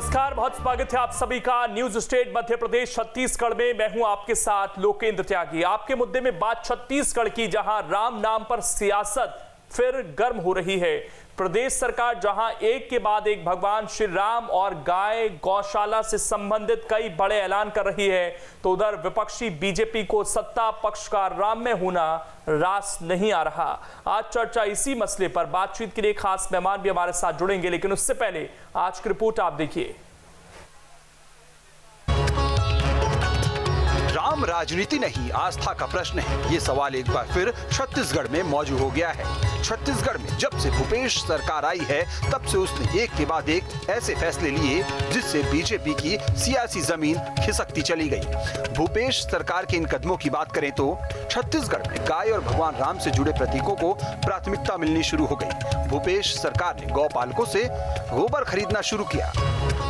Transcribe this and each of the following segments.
नमस्कार, बहुत स्वागत है आप सभी का न्यूज स्टेट मध्य प्रदेश छत्तीसगढ़ में। मैं हूं आपके साथ लोकेंद्र त्यागी। आपके मुद्दे में बात छत्तीसगढ़ की, जहां राम नाम पर सियासत फिर गर्म हो रही है। प्रदेश सरकार जहां एक के बाद एक भगवान श्री राम और गाय गौशाला से संबंधित कई बड़े ऐलान कर रही है, तो उधर विपक्षी बीजेपी को सत्ता पक्ष का राम में होना रास नहीं आ रहा। आज चर्चा इसी मसले पर बातचीत के लिए खास मेहमान भी हमारे साथ जुड़ेंगे, लेकिन उससे पहले आज की रिपोर्ट आप देखिए। राम राजनीति नहीं, आस्था का प्रश्न है। ये सवाल एक बार फिर छत्तीसगढ़ में मौजूद हो गया है। छत्तीसगढ़ में जब से भूपेश सरकार आई है, तब से उसने एक के बाद एक ऐसे फैसले लिए जिससे बीजेपी की सियासी जमीन खिसकती चली गई। भूपेश सरकार के इन कदमों की बात करें तो छत्तीसगढ़ में गाय और भगवान राम से जुड़े प्रतीकों को प्राथमिकता मिलनी शुरू हो गई। भूपेश सरकार ने गौपालकों से गोबर खरीदना शुरू किया।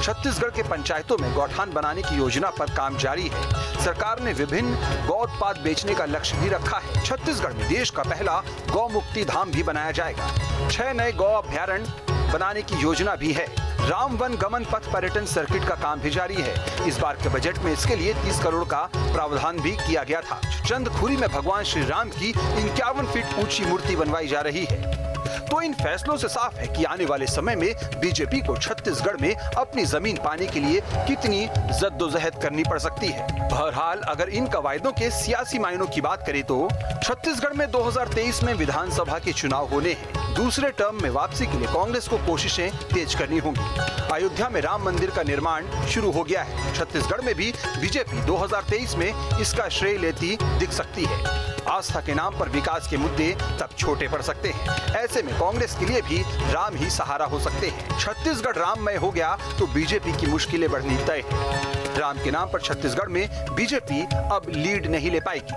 छत्तीसगढ़ के पंचायतों में गौठान बनाने की योजना पर काम जारी है। सरकार ने विभिन्न गौ उत्पाद बेचने का लक्ष्य भी रखा है। छत्तीसगढ़ में देश का पहला गौ मुक्ति धाम भी बनाया जाएगा। 6 नए गौ अभ्यारण्य बनाने की योजना भी है। राम वन गमन पथ पर्यटन सर्किट का काम भी जारी है। इस बार के बजट में इसके लिए 30 करोड़ का प्रावधान भी किया गया था। चंदखुरी में भगवान श्री राम की 51 फीट ऊंची मूर्ति बनवाई जा रही है। तो इन फैसलों से साफ है कि आने वाले समय में बीजेपी को छत्तीसगढ़ में अपनी जमीन पाने के लिए कितनी जद्दोजहद करनी पड़ सकती है। बहरहाल, अगर इन कवायदों के सियासी मायनों की बात करें तो छत्तीसगढ़ में 2023 में विधानसभा के चुनाव होने हैं। दूसरे टर्म में वापसी के लिए कांग्रेस को कोशिशें तेज करनी होंगी। अयोध्या में राम मंदिर का निर्माण शुरू हो गया है। छत्तीसगढ़ में भी बीजेपी 2023 में इसका श्रेय लेती दिख सकती है। आस्था के नाम पर विकास के मुद्दे तब छोटे पड़ सकते हैं। ऐसे में कांग्रेस के लिए भी राम ही सहारा हो सकते हैं। छत्तीसगढ़ राममय हो गया तो बीजेपी की मुश्किलें बढ़नी तय है। राम के नाम पर छत्तीसगढ़ में बीजेपी अब लीड नहीं ले पाएगी।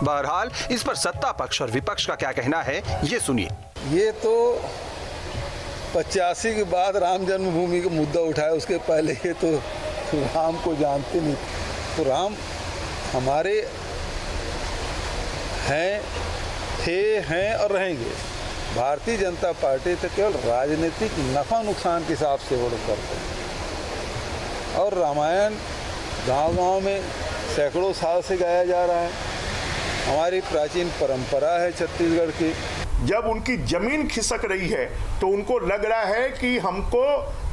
बहरहाल, इस पर सत्ता पक्ष और विपक्ष का क्या कहना है, ये सुनिए। ये तो 85 के बाद राम जन्मभूमि का मुद्दा उठाया, उसके पहले ये तो राम को जानते नहीं। तो राम हमारे हैं और रहेंगे। भारतीय जनता पार्टी तो केवल राजनीतिक नफा नुकसान के हिसाब से वोट करते हैं। और रामायण गांव-गांव में सैकड़ों साल से गाया जा रहा है। हमारी प्राचीन परंपरा है छत्तीसगढ़ की। जब उनकी जमीन खिसक रही है तो उनको लग रहा है कि हमको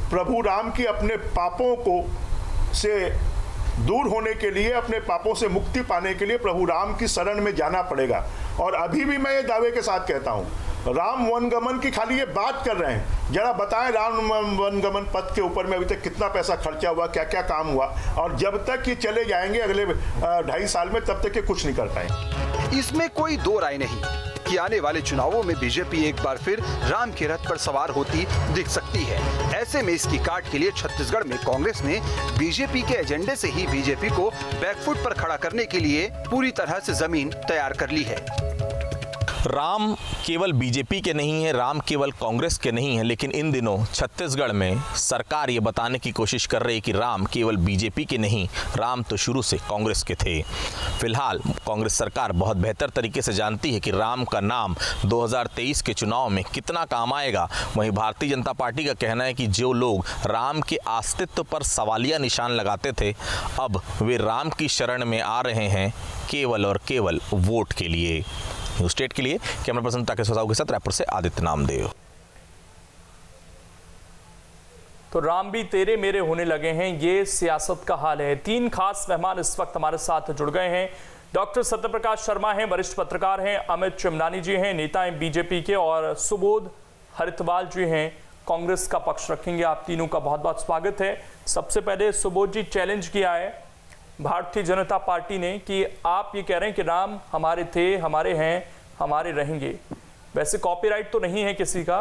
प्रभु राम की अपने पापों को से दूर होने के लिए, अपने पापों से मुक्ति पाने के लिए प्रभु राम की शरण में जाना पड़ेगा। और अभी भी मैं ये दावे के साथ कहता हूँ, राम वनगमन की खाली ये बात कर रहे हैं। जरा बताएं राम वनगमन पथ के ऊपर में अभी तक कितना पैसा खर्चा हुआ, क्या क्या काम हुआ, और जब तक ये चले जाएंगे अगले 2.5 साल में, तब तक ये कुछ नहीं कर पाएंगे। इसमें कोई दो राय नहीं कि आने वाले चुनावों में बीजेपी एक बार फिर राम के रथ पर सवार होती दिख सकती है। ऐसे में इसकी काट के लिए छत्तीसगढ़ में कांग्रेस ने बीजेपी के एजेंडे से ही बीजेपी को बैकफुट पर खड़ा करने के लिए पूरी तरह से जमीन तैयार कर ली है। राम केवल बीजेपी के नहीं है, राम केवल कांग्रेस के नहीं है, लेकिन इन दिनों छत्तीसगढ़ में सरकार ये बताने की कोशिश कर रही है कि राम केवल बीजेपी के नहीं, राम तो शुरू से कांग्रेस के थे। फिलहाल कांग्रेस सरकार बहुत बेहतर तरीके से जानती है कि राम का नाम 2023 के चुनाव में कितना काम आएगा। वहीं भारतीय जनता पार्टी का कहना है कि जो लोग राम के अस्तित्व पर सवालिया निशान लगाते थे, अब वे राम की शरण में आ रहे हैं केवल और केवल वोट के लिए। न्यूज स्टेट के लिए कैमरा पर्सन ताकेश साहू के साथ रायपुर से आदित्य नामदेव। तो राम भी तेरे मेरे होने लगे हैं, ये सियासत का हाल है। 3 खास मेहमान इस वक्त हमारे साथ जुड़ गए हैं। डॉक्टर सत्यप्रकाश शर्मा हैं, वरिष्ठ पत्रकार हैं। अमित चिमनानी जी हैं, नेता हैं बीजेपी के। और सुबोध हरितवाल जी हैं, कांग्रेस का पक्ष रखेंगे। आप तीनों का बहुत बहुत स्वागत है। सबसे पहले सुबोध जी, चैलेंज किया है भारतीय जनता पार्टी ने कि आप ये कह रहे हैं कि राम हमारे थे, हमारे हैं, हमारे रहेंगे। वैसे कॉपीराइट तो नहीं है किसी का,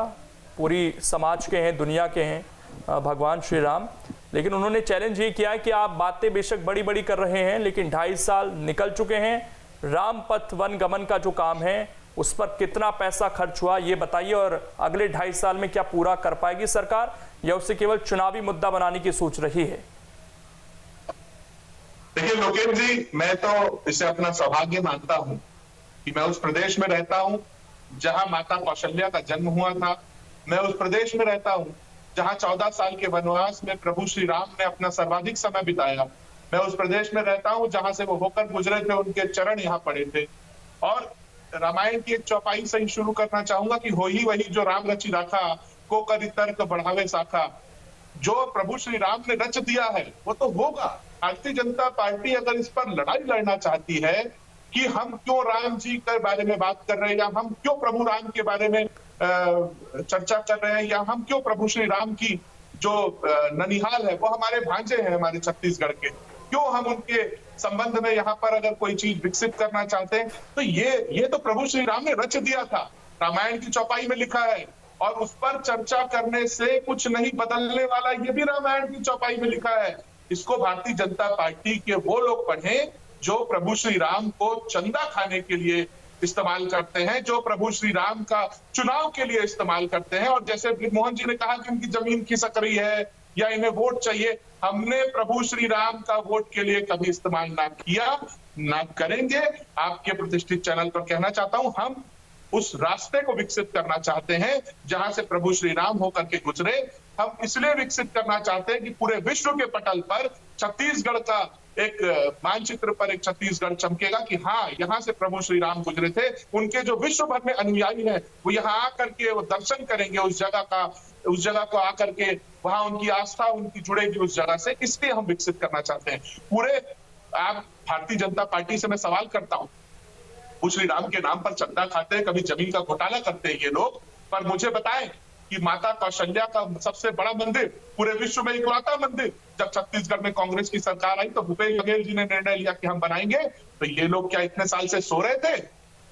पूरी समाज के हैं, दुनिया के हैं भगवान श्री राम। लेकिन उन्होंने चैलेंज ये किया है कि आप बातें बेशक बड़ी बड़ी कर रहे हैं, लेकिन 2.5 साल निकल चुके हैं। राम पथ वन गमन का जो काम है उस पर कितना पैसा खर्च हुआ ये बताइए, और अगले 2.5 साल में क्या पूरा कर पाएगी सरकार, या उसे केवल चुनावी मुद्दा बनाने की सोच रही है? देखिए लोकेंद्र जी, मैं तो इसे अपना सौभाग्य मानता हूं कि मैं उस प्रदेश में रहता हूं जहां माता कौशल्या का जन्म हुआ था। मैं उस प्रदेश में रहता हूं जहां 14 साल के वनवास में प्रभु श्री राम ने अपना सर्वाधिक समय बिताया। मैं उस प्रदेश में रहता हूं जहां से वो होकर गुजरे थे, उनके चरण यहाँ पड़े थे। और रामायण की एक चौपाई से ही शुरू करना चाहूंगा कि हो ही वही जो राम रचि राखा, को करि तर्क बढ़ावे साखा। जो प्रभु श्री राम ने रच दिया है वो तो होगा। भारतीय जनता पार्टी अगर इस पर लड़ाई लड़ना चाहती है कि हम क्यों राम जी के बारे में बात कर रहे हैं, या हम क्यों प्रभु राम के बारे में चर्चा कर रहे हैं, या हम क्यों प्रभु श्री राम की जो ननिहाल है वो हमारे भांजे हैं हमारे छत्तीसगढ़ के, क्यों हम उनके संबंध में यहाँ पर अगर कोई चीज विकसित करना चाहते हैं, तो ये तो प्रभु श्री राम ने रच दिया था, रामायण की चौपाई में लिखा है। और उस पर चर्चा करने से कुछ नहीं बदलने वाला, ये भी रामायण की चौपाई में लिखा है। इसको भारतीय जनता पार्टी के वो लोग पढ़ें जो प्रभु श्री राम को चंदा खाने के लिए इस्तेमाल करते हैं, जो प्रभु श्री राम का चुनाव के लिए इस्तेमाल करते हैं। और जैसे मोहन जी ने कहा कि उनकी जमीन खिसक रही है या इन्हें वोट चाहिए, हमने प्रभु श्री राम का वोट के लिए कभी इस्तेमाल ना किया, ना करेंगे। आपके प्रतिष्ठित चैनल पर कहना चाहता हूं, हम उस रास्ते को विकसित करना चाहते हैं जहां से प्रभु श्री राम होकर के गुजरे। हम इसलिए विकसित करना चाहते हैं कि पूरे विश्व के पटल पर छत्तीसगढ़ का एक मानचित्र पर एक छत्तीसगढ़ चमकेगा कि हाँ, यहाँ से प्रभु श्री राम गुजरे थे। उनके जो विश्व भर में अनुयायी हैं वो यहाँ आकर के वो दर्शन करेंगे उस जगह को आकर के, वहां उनकी आस्था उनकी जुड़ेगी उस जगह से। इसलिए हम विकसित करना चाहते हैं पूरे। आप भारतीय जनता पार्टी से मैं सवाल करता हूं, वो श्री राम के नाम पर चंदा खाते हैं, कभी जमीन का घोटाला करते हैं ये लोग, पर मुझे बताएं कि माता कौशल्या का सबसे बड़ा मंदिर, पूरे विश्व में इकलौता मंदिर, जब छत्तीसगढ़ में कांग्रेस की सरकार आई तो भूपेश बघेल जी ने निर्णय लिया कि हम बनाएंगे। तो ये लोग क्या इतने साल से सो रहे थे?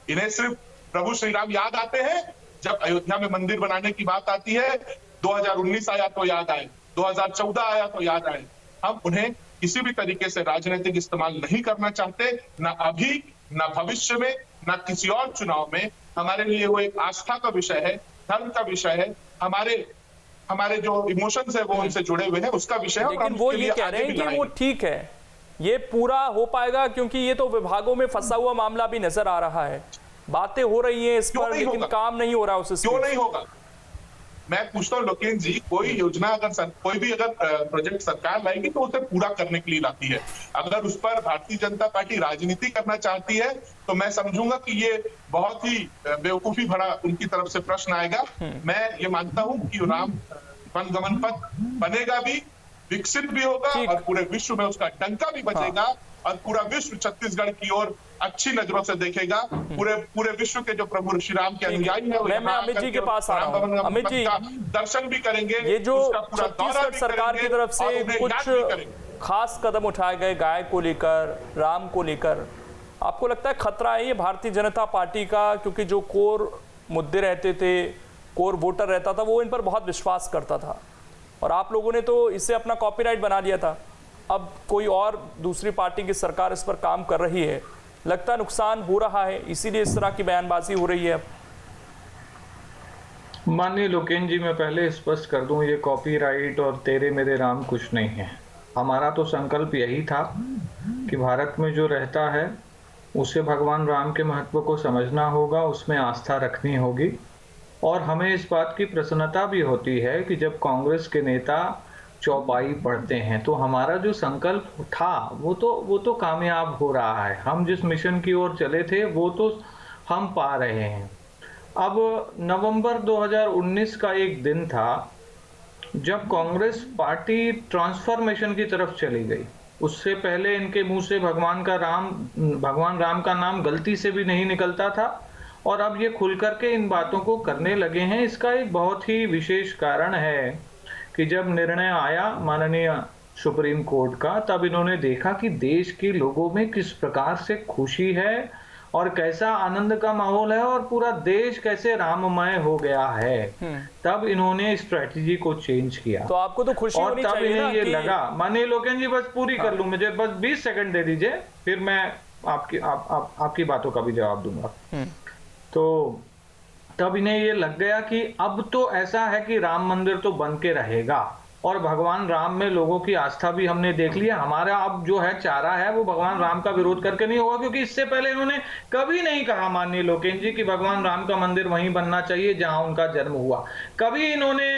इन्हें सिर्फ प्रभु श्री राम याद आते हैं जब अयोध्या में मंदिर बनाने की बात आती है। 2019 आया तो याद आए, 2014 आया तो याद आए। हम उन्हें किसी भी तरीके से राजनीतिक इस्तेमाल नहीं करना चाहते, ना अभी, ना भविष्य में, ना किसी और चुनाव में। हमारे लिए वो एक आस्था का विषय है, धर्म का विषय है, हमारे जो इमोशंस है वो उनसे जुड़े हुए हैं, उसका विषय है। लेकिन वो ये कह रहे हैं कि वो ठीक है, ये पूरा हो पाएगा, क्योंकि ये तो विभागों में फंसा हुआ मामला भी नजर आ रहा है, बातें हो रही हैं इस पर, लेकिन काम नहीं हो रहा उस। क्यों नहीं होगा? मैं पूछता हूँ लोकेन जी, कोई योजना अगर कोई भी अगर प्रोजेक्ट सरकार लाएगी तो उसे पूरा करने के लिए लाती है। अगर उस पर भारतीय जनता पार्टी राजनीति करना चाहती है तो मैं समझूंगा कि ये बहुत ही बेवकूफी भरा उनकी तरफ से प्रश्न आएगा। मैं ये मानता हूँ कि राम वनगमन पथ बनेगा भी, विकसित भी होगा और पूरे विश्व में उसका डंका भी बजेगा। और पूरा विश्व छत्तीसगढ़ की ओर अच्छी नजरों से देखेगा। पूरे विश्व के जो प्रभु श्री राम के अनुयायी हैं, मैं अमित जी के पास आ रहा हूं। अमित जी, दर्शन भी करेंगे। ये जो छत्तीसगढ़ सरकार की तरफ से कुछ खास कदम उठाए गए गाय को लेकर, राम को लेकर, आपको लगता है खतरा है ये भारतीय जनता पार्टी का? क्योंकि जो कोर मुद्दे रहते थे, कोर वोटर रहता था, वो इन पर बहुत विश्वास करता था और आप लोगों ने तो इससे अपना कॉपीराइट बना लिया था। अब कोई और दूसरी पार्टी की सरकार इस पर काम कर रही है, लगता है नुकसान हो रहा है, इसीलिए इस तरह की बयानबाजी हो रही है। अब माननीय लोकेन जी, मैं पहले स्पष्ट कर दूं, ये कॉपीराइट और तेरे मेरे राम कुछ नहीं है। हमारा तो संकल्प यही था कि भारत में जो रहता है उसे भगवान राम के महत्व को समझना होगा, उसमें आस्था रखनी होगी। और हमें इस बात की प्रसन्नता भी होती है कि जब कांग्रेस के नेता चौपाई पढ़ते हैं तो हमारा जो संकल्प था वो तो कामयाब हो रहा है। हम जिस मिशन की ओर चले थे वो तो हम पा रहे हैं। अब नवंबर 2019 का एक दिन था जब कांग्रेस पार्टी ट्रांसफॉर्मेशन की तरफ चली गई। उससे पहले इनके मुंह से भगवान राम का नाम गलती से भी नहीं निकलता था और अब ये खुल करके इन बातों को करने लगे हैं। इसका एक बहुत ही विशेष कारण है कि जब निर्णय आया माननीय सुप्रीम कोर्ट का, तब इन्होंने देखा कि देश के लोगों में किस प्रकार से खुशी है और कैसा आनंद का माहौल है और पूरा देश कैसे राममय हो गया है। तब इन्होंने स्ट्रेटजी को चेंज किया। तो आपको तो खुशी और होनी तब चाहिए इन्हें ना ये कि... लगा। माननीय लोकेन जी, बस पूरी कर लूं, मुझे बस 20 सेकंड दे दीजिए, फिर मैं आपकी बातों का भी जवाब दूंगा। तो तब इन्हें ये लग गया कि अब तो ऐसा है कि राम मंदिर तो बन के रहेगा और भगवान राम में लोगों की आस्था भी हमने देख लिया। हमारा अब जो है चारा है वो भगवान राम का विरोध करके नहीं होगा, क्योंकि इससे पहले इन्होंने कभी नहीं कहा माननीय लोकेश जी कि भगवान राम का मंदिर वहीं बनना चाहिए जहां उनका जन्म हुआ। कभी इन्होंने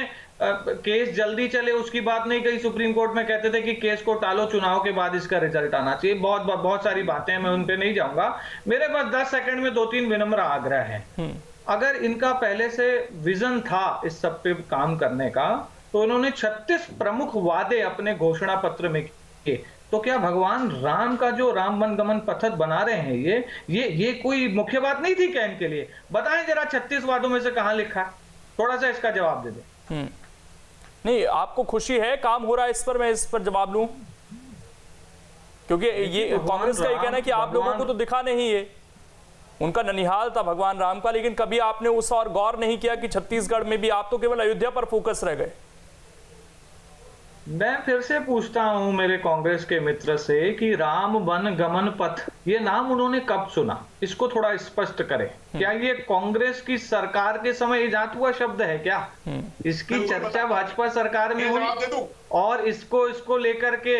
केस जल्दी चले उसकी बात नहीं कही। सुप्रीम कोर्ट में कहते थे कि केस को टालो, चुनाव के बाद इसका रिजल्ट आना चाहिए। बहुत सारी बातें हैं, मैं उन पे नहीं जाऊंगा। मेरे पास 10 सेकंड में 2-3 विनम्र आग्रह हैं। अगर इनका पहले से विजन था इस सब पे काम करने का, तो इन्होंने 36 प्रमुख वादे अपने घोषणा पत्र में किए। तो क्या भगवान राम का जो राम वन गमन पथत बना रहे हैं ये कोई मुख्य बात नहीं थी क्या इनके लिए? बताएं जरा 36 वादों में से कहां लिखा है? थोड़ा सा इसका जवाब दे दें। नहीं, आपको खुशी है काम हो रहा है इस पर? मैं इस पर जवाब लूं, क्योंकि ये कांग्रेस का ये कहना है कि आप लोगों को तो दिखा नहीं है। उनका ननिहाल था भगवान राम का, लेकिन कभी आपने उस और गौर नहीं किया कि छत्तीसगढ़ में भी आप तो केवल अयोध्या पर फोकस रह गए। मैं फिर से पूछता हूं मेरे कांग्रेस के मित्र से कि राम वन गमन पथ ये नाम उन्होंने कब सुना? इसको थोड़ा स्पष्ट करें। क्या ये कांग्रेस की सरकार के समय इजाद हुआ शब्द है क्या? इसकी चर्चा भाजपा सरकार में हुई और इसको लेकर के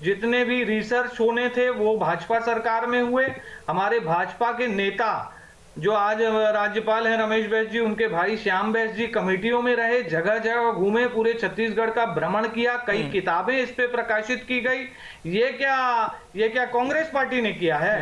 जितने भी रिसर्च होने थे वो भाजपा सरकार में हुए। हमारे भाजपा के नेता जो आज राज्यपाल हैं रमेश बैस जी, उनके भाई श्याम बैस जी कमेटियों में रहे, जगह जगह घूमे, पूरे छत्तीसगढ़ का भ्रमण किया, कई किताबें इस पे प्रकाशित की गई। ये क्या कांग्रेस पार्टी ने किया है?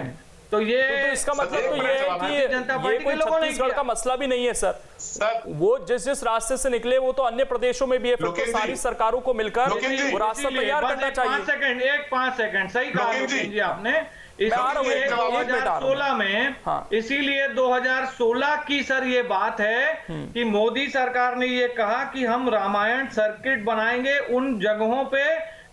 तो इसका मतलब तो ये है कि जनता पार्टी के लोगों ने छत्तीसगढ़ का मसला भी नहीं है सर। वो जिस रास्ते से निकले वो तो अन्य प्रदेशों में भी है, फिर तो सारी सरकारों को मिलकर वो रास्ता तैयार करना चाहिए। 5 सेकंड सही कहा जी आपने। इसीलिए 2016 में इसीलिए 2016 की सर ये बात है कि मोदी सरकार ने ये कहा कि हम रामायण सर्किट बनाएंगे उन जगहों पे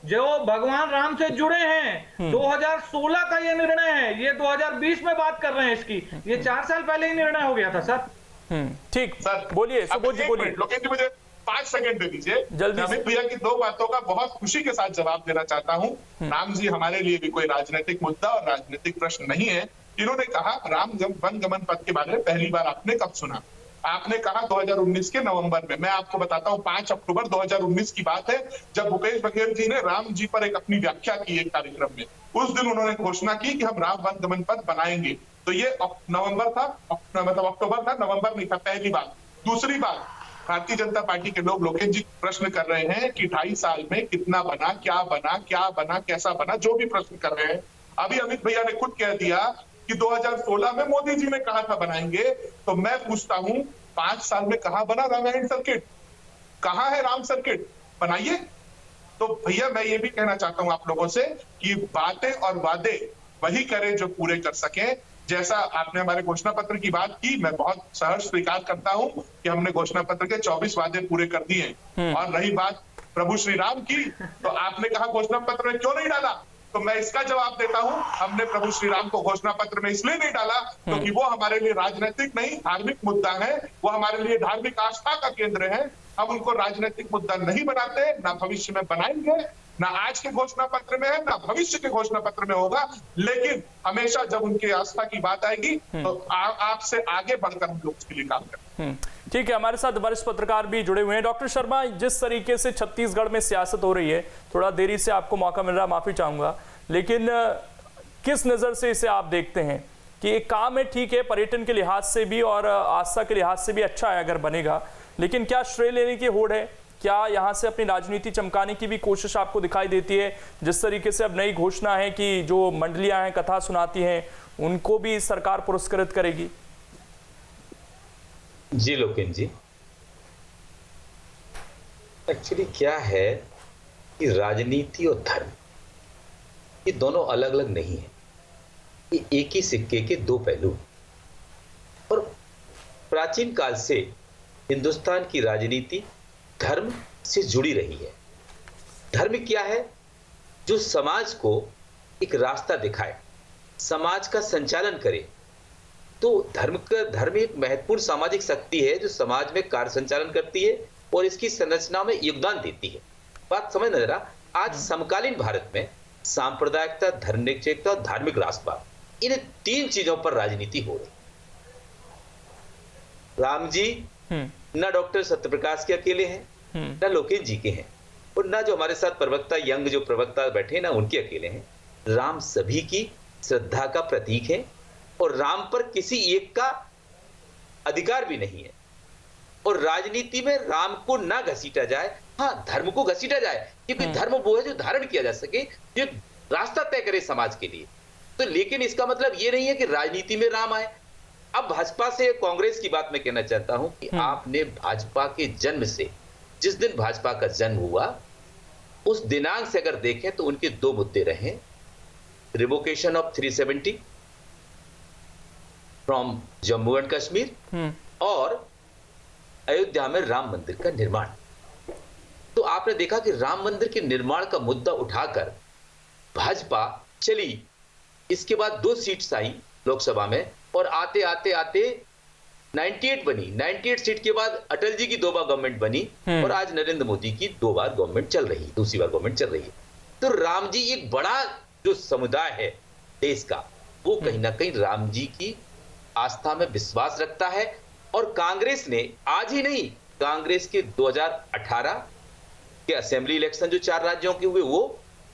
जो भगवान राम से जुड़े हैं। 2016 का ये निर्णय है, ये 2020 में बात कर रहे हैं इसकी। ये 4 साल पहले ही निर्णय हो गया था सर। ठीक, बोलिए सुबोध जी, बोलिए। लोकेश जी मुझे 5 सेकंड दे दीजिए। जल्दी। अमित भैया की 2 बातों का बहुत खुशी के साथ जवाब देना चाहता हूं। राम जी हमारे लिए भी कोई राजनीतिक मुद्दा और राजनीतिक प्रश्न नहीं है। इन्होंने कहा राम वन गमन पथ के बारे में पहली बार आपने कब सुना? आपने कहा 2019 के नवंबर में। मैं आपको बताता हूं 5 अक्टूबर 2019 की बात है, जब भूपेश बघेल जी ने राम जी पर एक अपनी व्याख्या की एक कार्यक्रम में। उस दिन उन्होंने घोषणा की कि हम राम वन गमन पथ बनाएंगे। तो ये नवंबर था, मतलब अक्टूबर था, नवंबर नहीं था। पहली बात। दूसरी बात, भारतीय जनता पार्टी के लोग लोकेश जी प्रश्न कर रहे हैं कि 2.5 साल में कितना बना, क्या बना, कैसा बना, जो भी प्रश्न कर रहे हैं। अभी अमित भैया ने खुद कह दिया कि 2016 में मोदी जी ने कहा था बनाएंगे। तो मैं पूछता हूं 5 साल में कहां बना रामायण सर्किट? कहां है राम सर्किट? बनाइए। तो भैया मैं ये भी कहना चाहता हूं आप लोगों से कि बातें और वादे वही करें जो पूरे कर सकें। जैसा आपने हमारे घोषणा पत्र की बात की, मैं बहुत सहर्ष स्वीकार करता हूं कि हमने घोषणा पत्र के 24 वादे पूरे कर दिए। और रही बात प्रभु श्री राम की, तो आपने कहा घोषणा पत्र में क्यों नहीं डाला? तो मैं इसका जवाब देता हूं, हमने प्रभु श्री राम को घोषणा पत्र में इसलिए नहीं डाला क्योंकि वो हमारे लिए राजनीतिक नहीं धार्मिक मुद्दा है। वो हमारे लिए धार्मिक आस्था का केंद्र है। हम उनको राजनीतिक मुद्दा नहीं बनाते, ना भविष्य में बनाएंगे, ना आज के घोषणा पत्र में है, ना भविष्य के घोषणा पत्र में होगा। लेकिन हमेशा जब उनकी आस्था की बात आएगी तो आपसे आगे बढ़कर हम लोग उसके लिए काम करें। ठीक है, हमारे साथ वरिष्ठ पत्रकार भी जुड़े हुए हैं। डॉक्टर शर्मा, जिस तरीके से छत्तीसगढ़ में सियासत हो रही है, थोड़ा देरी से आपको मौका मिल रहा, माफी चाहूंगा, लेकिन किस नजर से इसे आप देखते हैं कि एक काम है, ठीक है, पर्यटन के लिहाज से भी और आस्था के लिहाज से भी अच्छा है अगर बनेगा, लेकिन क्या श्रेय लेने की होड़ है? क्या यहाँ से अपनी राजनीति चमकाने की भी कोशिश आपको दिखाई देती है? जिस तरीके से अब नई घोषणा है कि जो मंडलियां हैं, कथा सुनाती हैं, उनको भी सरकार पुरस्कृत करेगी। जी लोकेश जी, एक्चुअली क्या है कि राजनीति और धर्म ये दोनों अलग अलग नहीं है, ये एक ही सिक्के के 2 पहलू। और प्राचीन काल से हिंदुस्तान की राजनीति धर्म से जुड़ी रही है। धर्म क्या है? जो समाज को एक रास्ता दिखाए, समाज का संचालन करे। तो धर्म एक महत्वपूर्ण सामाजिक शक्ति है जो समाज में कार्य संचालन करती है और इसकी संरचना में योगदान देती है। बात समझ नजर आ, आज समकालीन भारत में सांप्रदायिकता, धर्मनिरपेक्षता और धार्मिक राष्ट्रवाद, इन 3 चीजों पर राजनीति हो रही। राम जी न डॉक्टर सत्यप्रकाश के अकेले हैं, न लोकेश जी के हैं, और ना जो हमारे साथ प्रवक्ता यंग जो प्रवक्ता बैठे ना उनके अकेले हैं। राम सभी की श्रद्धा का प्रतीक है और राम पर किसी एक का अधिकार भी नहीं है। और राजनीति में राम को ना घसीटा जाए, हाँ धर्म को घसीटा जाए, क्योंकि धर्म वो है जो धारण किया जा सके, जो रास्ता तय करे समाज के लिए। तो लेकिन इसका मतलब ये नहीं है कि राजनीति में राम आए। अब भाजपा से कांग्रेस की बात मैं कहना चाहता हूं कि आपने भाजपा के जन्म से, जिस दिन भाजपा का जन्म हुआ उस दिनांक से अगर देखें तो उनके दो मुद्दे रहे, revocation of 370 from Jammu and Kashmir और अयोध्या में राम मंदिर का निर्माण। तो आपने देखा कि राम मंदिर के निर्माण का मुद्दा उठाकर भाजपा चली, इसके बाद 2 सीट्स आई लोकसभा में और आते आते आते 98 बनी। 98 सीट के बाद अटल जी की 2 बार गवर्नमेंट बनी और आज नरेंद्र मोदी की 2 बार गवर्नमेंट चल रही है, दूसरी बार गवर्नमेंट चल रही है। तो राम जी एक बड़ा जो समुदाय है देश का, वो कहीं ना कहीं राम जी की आस्था में विश्वास रखता है। और कांग्रेस ने आज ही नहीं, कांग्रेस के 2018 के असेंबली इलेक्शन जो 4 राज्यों के हुए वो,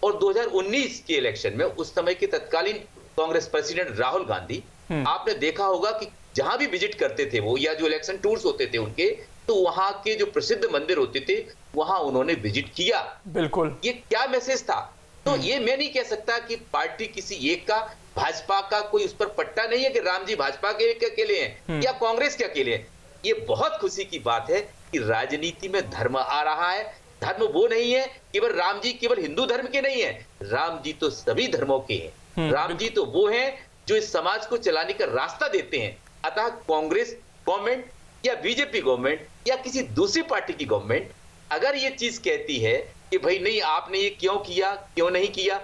और 2019 के इलेक्शन में उस समय के तत्कालीन कांग्रेस प्रेसिडेंट राहुल गांधी, आपने देखा होगा कि जहां भी विजिट करते थे वो, या जो इलेक्शन टूर्स होते थे उनके, तो वहां के जो प्रसिद्ध मंदिर होते थे वहां उन्होंने विजिट किया। बिल्कुल, ये क्या मैसेज था? तो ये मैं नहीं कह सकता कि पार्टी किसी एक का, भाजपा का कोई उस पर पट्टा नहीं है कि राम जी भाजपा के अकेले हैं या कांग्रेस के अकेले हैं। ये बहुत खुशी की बात है कि राजनीति में धर्म आ रहा है। धर्म वो नहीं है केवल राम जी केवल हिंदू धर्म के नहीं है, राम जी तो सभी धर्मों के हैं। राम जी तो वो हैं जो इस समाज को चलाने का रास्ता देते हैं। अतः कांग्रेस गवर्नमेंट या बीजेपी गवर्नमेंट या किसी दूसरी पार्टी की गवर्नमेंट अगर ये चीज कहती है कि भाई नहीं आपने ये क्यों किया, क्यों नहीं किया,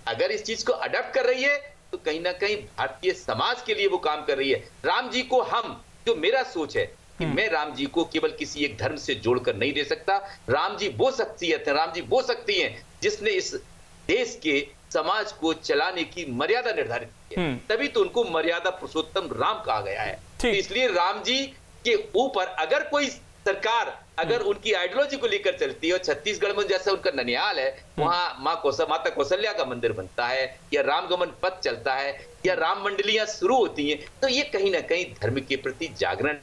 अगर इस चीज को अडॉप्ट कर रही है तो कहीं ना कहीं भारतीय समाज के लिए वो काम कर रही है। राम जी को हम, जो मेरा सोच है कि मैं राम जी को केवल किसी एक धर्म से जोड़कर नहीं दे सकता। राम जी वो शख्सियत है, राम जी वो शक्ति है जिसने इस देश के समाज को चलाने की मर्यादा निर्धारित की है, तभी तो उनको मर्यादा पुरुषोत्तम राम कहा गया है। तो इसलिए राम जी के ऊपर अगर कोई सरकार अगर उनकी आइडियोलॉजी को लेकर चलती है, और छत्तीसगढ़ में जैसा उनका ननिहाल है, वहां माता कौशल्या का मंदिर बनता है या रामगमन पथ चलता है या राम मंडलियां शुरू होती हैं, तो ये कहीं ना कहीं धर्म के प्रति जागरण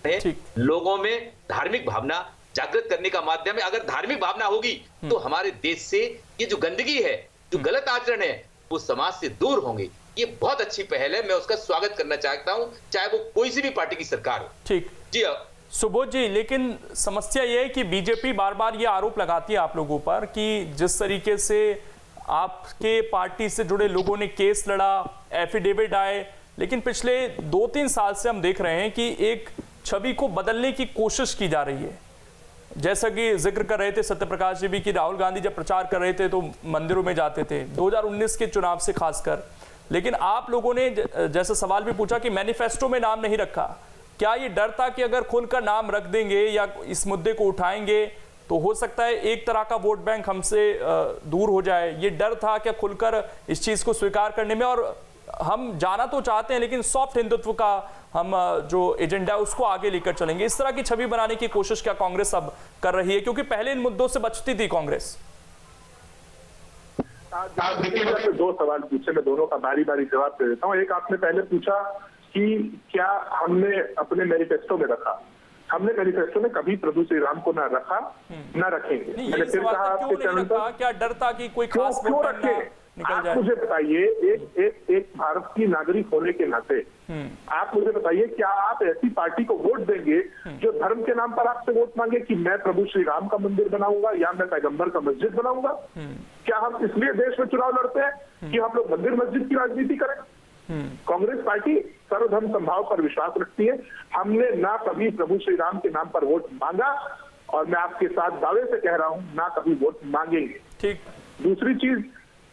है, लोगों में धार्मिक भावना जागृत करने का माध्यम है। अगर धार्मिक भावना होगी तो हमारे देश से ये जो गंदगी है, जो गलत आचरण है, वो समाज से दूर होंगे। ये बहुत अच्छी पहल है, मैं उसका स्वागत करना चाहता हूं, चाहे वो कोई सी भी पार्टी की सरकार हो। ठीक जी सुबोध जी, लेकिन समस्या यह है कि बीजेपी बार बार ये आरोप लगाती है आप लोगों पर कि जिस तरीके से आपके पार्टी से जुड़े लोगों ने केस लड़ा, एफिडेविट आए, लेकिन पिछले 2-3 साल से हम देख रहे हैं कि एक छवि को बदलने की कोशिश की जा रही है। जैसा कि जिक्र कर रहे थे सत्यप्रकाश जी भी कि राहुल गांधी जब प्रचार कर रहे थे तो मंदिरों में जाते थे 2019 के चुनाव से खासकर, लेकिन आप लोगों ने जैसा सवाल भी पूछा कि मैनिफेस्टो में नाम नहीं रखा। क्या ये डर था कि अगर खुलकर नाम रख देंगे या इस मुद्दे को उठाएंगे तो हो सकता है एक तरह का वोट बैंक हमसे दूर हो जाए? ये डर था क्या खुलकर इस चीज को स्वीकार करने में? और हम जाना तो चाहते हैं लेकिन सॉफ्ट हिंदुत्व का हम जो एजेंडा है उसको आगे लेकर चलेंगे, इस तरह की छवि बनाने की कोशिश क्या कांग्रेस अब कर रही है? क्योंकि पहले इन मुद्दों से बचती थी कांग्रेस। देखिए, मैंने 2 सवाल पूछे, मैं दोनों का बारी बारी जवाब दे देता हूँ। एक आपने पहले पूछा कि क्या हमने अपने मैनिफेस्टो में रखा। हमने मैनिफेस्टो में कभी प्रभु श्री राम को ना रखा, ना रखेंगे। मैंने फिर कहा आपके चैनल पर, क्या डर था कि कोई खास क्यों रखे? आप मुझे बताइए, एक भारत की नागरिक होने के नाते आप मुझे बताइए, क्या आप ऐसी पार्टी को वोट देंगे जो धर्म के नाम पर आपसे वोट मांगे कि मैं प्रभु श्री राम का मंदिर बनाऊंगा या मैं पैगंबर का मस्जिद बनाऊंगा? क्या हम इसलिए देश में चुनाव लड़ते हैं कि हम लोग मंदिर मस्जिद की राजनीति करें? कांग्रेस पार्टी सर्वधर्म संभाव पर विश्वास रखती है। हमने ना कभी प्रभु श्री राम के नाम पर वोट मांगा और मैं आपके साथ दावे से कह रहा हूं ना कभी वोट मांगेंगे। ठीक। दूसरी चीज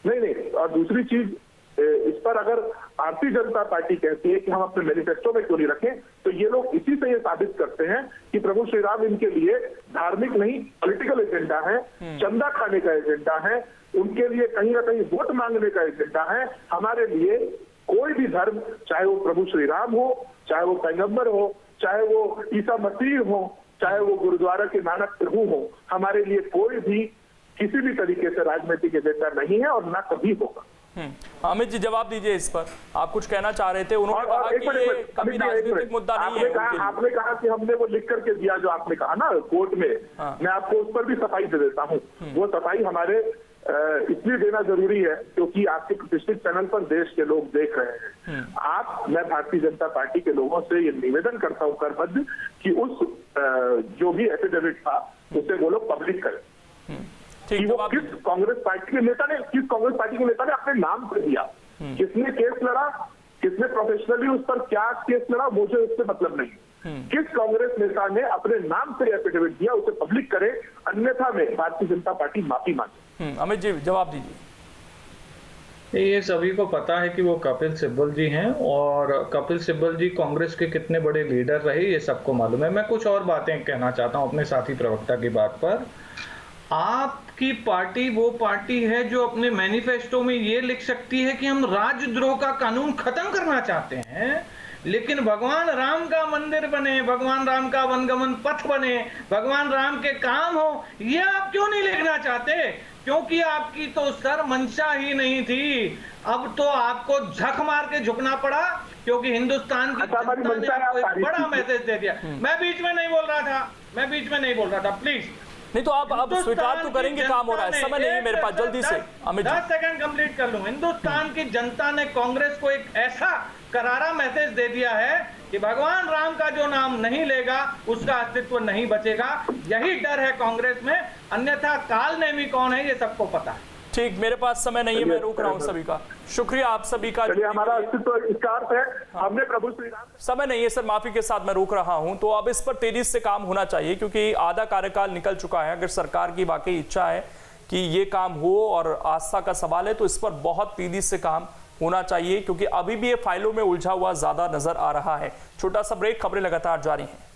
नहीं, और दूसरी चीज इस पर अगर भारतीय जनता पार्टी कहती है कि हम अपने मैनिफेस्टो में क्यों नहीं रखें, तो ये लोग इसी से ये साबित करते हैं कि प्रभु श्री राम इनके लिए धार्मिक नहीं पॉलिटिकल एजेंडा है, चंदा खाने का एजेंडा है, उनके लिए कहीं ना कहीं वोट मांगने का एजेंडा है। हमारे लिए कोई भी धर्म, चाहे वो प्रभु श्री राम हो, चाहे वो पैगंबर हो, चाहे वो ईसा मसीह हो, चाहे वो गुरुद्वारा के नानक प्रभु हो, हमारे लिए कोई भी किसी भी तरीके से राजनीतिक एजेंडा नहीं है और ना कभी होगा। अमित जी जवाब दीजिए इस पर, आप कुछ कहना चाह रहे थे। उन्होंने कहा कि ये कभी राजनीतिक मुद्दा नहीं है। आपने कहा कि हमने वो लिख करके दिया जो आपने कहा ना कोर्ट में, मैं आपको उस पर भी सफाई दे देता हूँ। वो सफाई हमारे इसलिए देना जरूरी है क्योंकि आपके प्रतिष्ठित चैनल पर देश के लोग देख रहे हैं। मैं भारतीय जनता पार्टी के लोगों से ये निवेदन करता हूँ करबद्ध कि उस जो भी एफिडेविट था उसे वो लोग पब्लिक करें कि वो किस कांग्रेस पार्टी के नेता ने अपने नाम से दिया, किसने केस लड़ा, किसने प्रोफेशनली उस पर क्या केस लड़ा, मुझे उससे मतलब नहीं। किस कांग्रेस नेता ने अपने नाम से एफिडेविट दिया उसे पब्लिक करे, अन्यथा में भारतीय जनता पार्टी माफी मांगे। अमित जी जवाब दीजिए। ये सभी को पता है कि वो कपिल सिब्बल जी हैं और कपिल सिब्बल जी कांग्रेस के कितने बड़े लीडर रहे, ये सबको मालूम है। मैं कुछ और बातें कहना चाहता हूं अपने साथी प्रवक्ता की बात पर। आपकी पार्टी वो पार्टी है जो अपने मैनिफेस्टो में ये लिख सकती है कि हम राजद्रोह का कानून खत्म करना चाहते हैं, लेकिन भगवान राम का मंदिर बने, भगवान राम का वनगमन पथ बने, भगवान राम के काम हो, ये आप क्यों नहीं लिखना चाहते? क्योंकि आपकी तो सर मंशा ही नहीं थी। अब तो आपको झक मार के झुकना पड़ा क्योंकि हिंदुस्तान की जनता ने आपको एक बड़ा मैसेज दे दिया। मैं बीच में नहीं बोल रहा था, प्लीज। नहीं तो आप स्वीकार तो करेंगे काम हो रहा है, समय नहीं है मेरे पास, जल्दी से अमित जी 10 सेकंड कंप्लीट कर लूं। हिंदुस्तान की जनता ने कांग्रेस को एक ऐसा करारा मैसेज दे दिया है कि भगवान राम का जो नाम नहीं लेगा उसका अस्तित्व नहीं बचेगा। यही डर है कांग्रेस में, अन्यथा काल नेमी कौन है ये सबको पता है। ठीक, मेरे पास समय नहीं है, मैं रोक रहा हूं सभी का। शुक्रिया आप सभी का। हमारा अस्तित्व इसका अर्थ है हमने प्रभु श्री राम। समय नहीं है सर, माफी के साथ मैं रोक रहा हूं। तो अब इस पर तेजी से काम होना चाहिए क्योंकि आधा कार्यकाल निकल चुका है। अगर सरकार की वाकई इच्छा है कि ये काम हो और आस्था का सवाल है तो इस पर बहुत तेजी से काम होना चाहिए क्योंकि अभी भी ये फाइलों में उलझा हुआ ज्यादा नजर आ रहा है। छोटा सा ब्रेक, खबरें लगातार जारी हैं।